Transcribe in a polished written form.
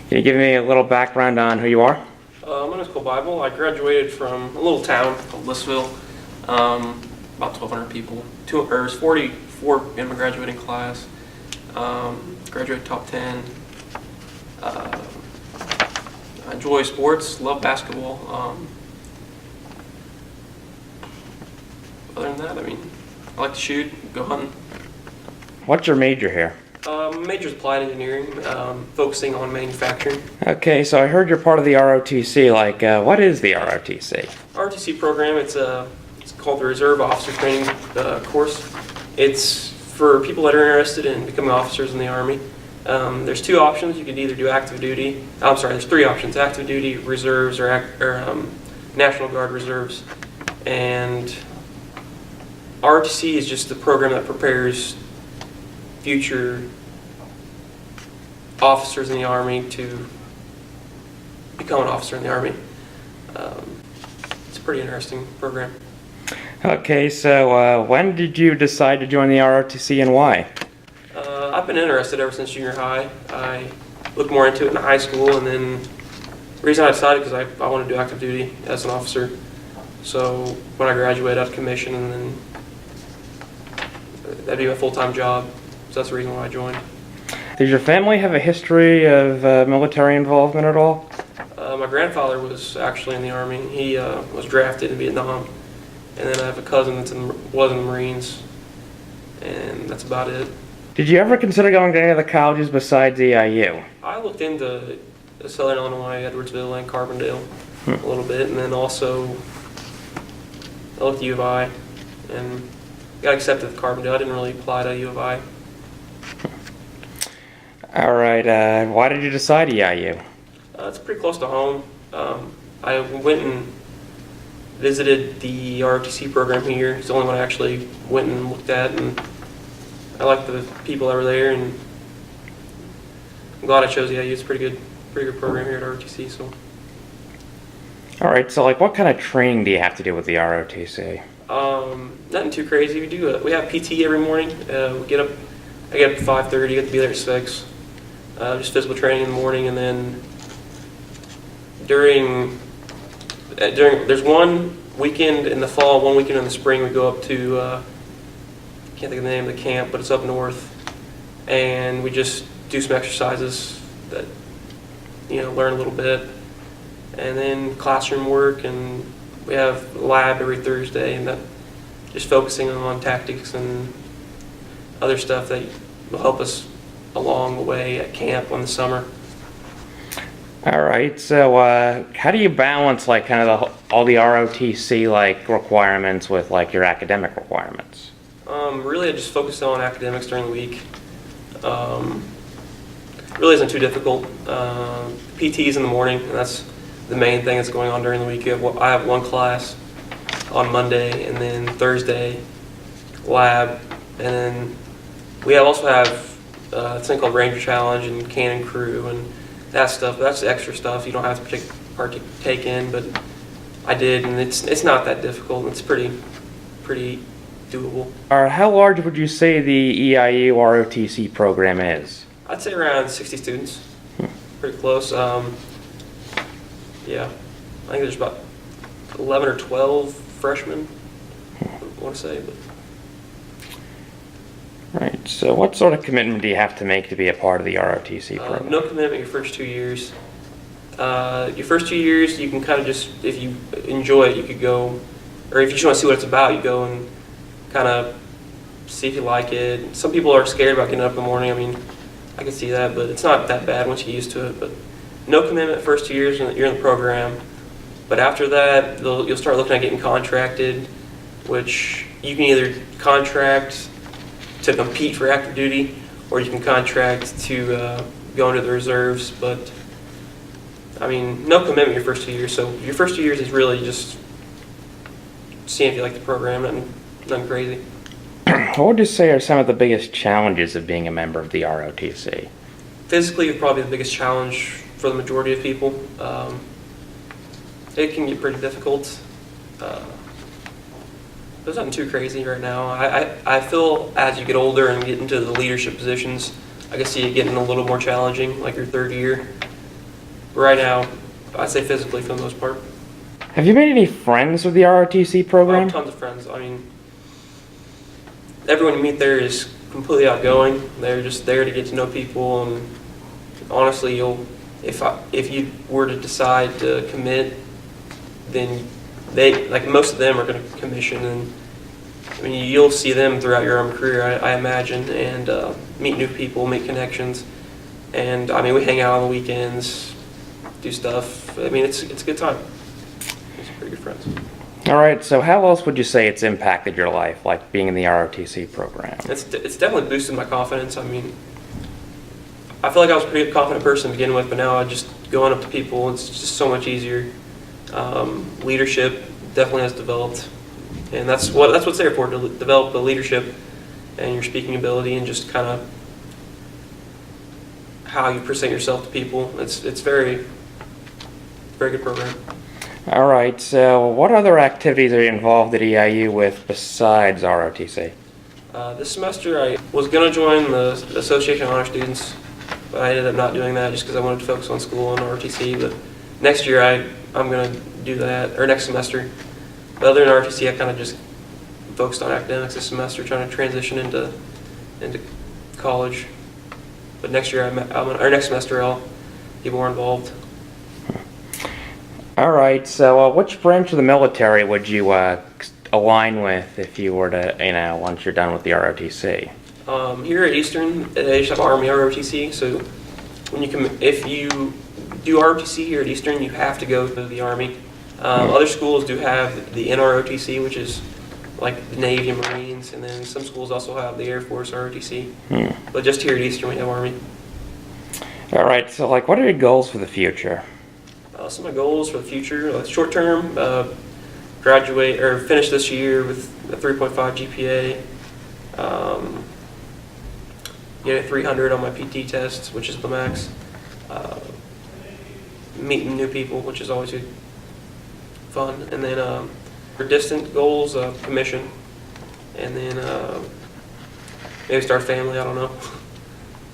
Can you give me a little background on who you are? My name is Colt Bible. I graduated from a little town called Lissville, about 1,200 people. There's 44 in my graduating class. Graduated top 10. I enjoy sports, love basketball. Other than that, I like to shoot, go hunting. What's your major here? Major's applied engineering, focusing on manufacturing. Okay, so I heard you're part of the ROTC. What is the ROTC? ROTC program, it's called the Reserve Officer Training course. It's for people that are interested in becoming officers in the Army. There's two options. You could either do active duty. There's three options: active duty, reserves, or National Guard reserves. And ROTC is just the program that prepares future officers in the Army to become an officer in the Army. It's a pretty interesting program. Okay, so when did you decide to join the ROTC and why? I've been interested ever since junior high. I looked more into it in high school, and then the reason I decided because I want to do active duty as an officer. So when I graduated, I was commissioned, and then that'd be my full-time job. So that's the reason why I joined. Does your family have a history of military involvement at all? My grandfather was actually in the Army. He was drafted in Vietnam. And then I have a cousin was in the Marines. And that's about it. Did you ever consider going to any other colleges besides EIU? I looked into Southern Illinois, Edwardsville, and Carbondale a little bit. And then also I looked at U of I and got accepted at Carbondale. I didn't really apply to U of I. All right, why did you decide EIU? It's pretty close to home. I went and visited the ROTC program here. It's the only one I actually went and looked at, and I liked the people that were there, and I'm glad I chose EIU. It's a pretty good program here at ROTC. So. All right, so what kind of training do you have to do with the ROTC? Nothing too crazy. We have PT every morning. I get up at 5:30. Get to be there at 6. Just physical training in the morning, and then during there's one weekend in the fall, one weekend in the spring, we go up to I can't think of the name of the camp, but it's up north, and we just do some exercises that learn a little bit, and then classroom work, and we have lab every Thursday, and that just focusing on tactics and other stuff that will help us along the way at camp in the summer. All right, so how do you balance all the ROTC requirements with your academic requirements? Really, I just focus on academics during the week. Really isn't too difficult. PT's in the morning, and that's the main thing that's going on during the week. I have one class on Monday, and then Thursday lab, and then we also have a thing called Ranger Challenge and Cannon Crew and that stuff. That's extra stuff you don't have to partake in, but I did, and it's not that difficult. It's pretty doable. How large would you say the EIU ROTC program is? I'd say around 60 students. Pretty close. Yeah, I think there's about 11 or 12 freshmen, I want to say. But. Right, so what sort of commitment do you have to make to be a part of the ROTC program? No commitment your first 2 years. Your first 2 years, you can kind of just, if you enjoy it, you could go, or if you just want to see what it's about, you go and kind of see if you like it. Some people are scared about getting up in the morning. I can see that, but it's not that bad once you get used to it. But no commitment first 2 years, you're in the program. But after that, you'll start looking at getting contracted, which you can either contract to compete for active duty, or you can contract to go into the reserves. But no commitment your first 2 years. So your first 2 years is really just seeing if you like the program. Nothing crazy. What would you say are some of the biggest challenges of being a member of the ROTC? Physically, probably the biggest challenge for the majority of people. It can get pretty difficult. There's nothing too crazy right now. I feel as you get older and get into the leadership positions, I can see it getting a little more challenging, like your third year. But right now, I'd say physically for the most part. Have you made any friends with the ROTC I program? have tons of friends. I mean, everyone you meet there is completely outgoing. They're just there to get to know people, and honestly, if you were to decide to commit, then most of them are going to commission, and I mean you'll see them throughout your Army career, I imagine, and meet new people, make connections, and I mean we hang out on the weekends, do stuff. I mean it's a good time. It's pretty good friends. All right, so how else would you say it's impacted your life, like being in the ROTC program? It's definitely boosted my confidence. I mean, I feel like I was a pretty confident person to begin with, but now I just going up to people, it's just so much easier. Leadership definitely has developed, and that's what's there for, to develop the leadership and your speaking ability and just kind of how you present yourself to people. It's very good program. All right, so what other activities are you involved at EIU with besides ROTC? This semester I was going to join the Association of Honor Students, but I ended up not doing that just because I wanted to focus on school and ROTC. But next year I'm going to do that, or next semester. But other than ROTC, I kind of just focused on academics this semester, trying to transition into college. But next year, next semester, I'll be more involved. All right, so which branch of the military would you align with if you were to, once you're done with the ROTC? Here at Eastern, they just have Army ROTC. So if you do ROTC here at Eastern, you have to go to the Army. Other schools do have the NROTC, which is like the Navy and Marines, and then some schools also have the Air Force ROTC. But just here at Eastern, we have Army. All right, so what are your goals for the future? Some of my goals for the future, short term, graduate or finish this year with a 3.5 GPA. Get a 300 on my PT test, which is the max. Meeting new people, which is always fun. And then for distant goals, commission. And then maybe start a family, I don't know.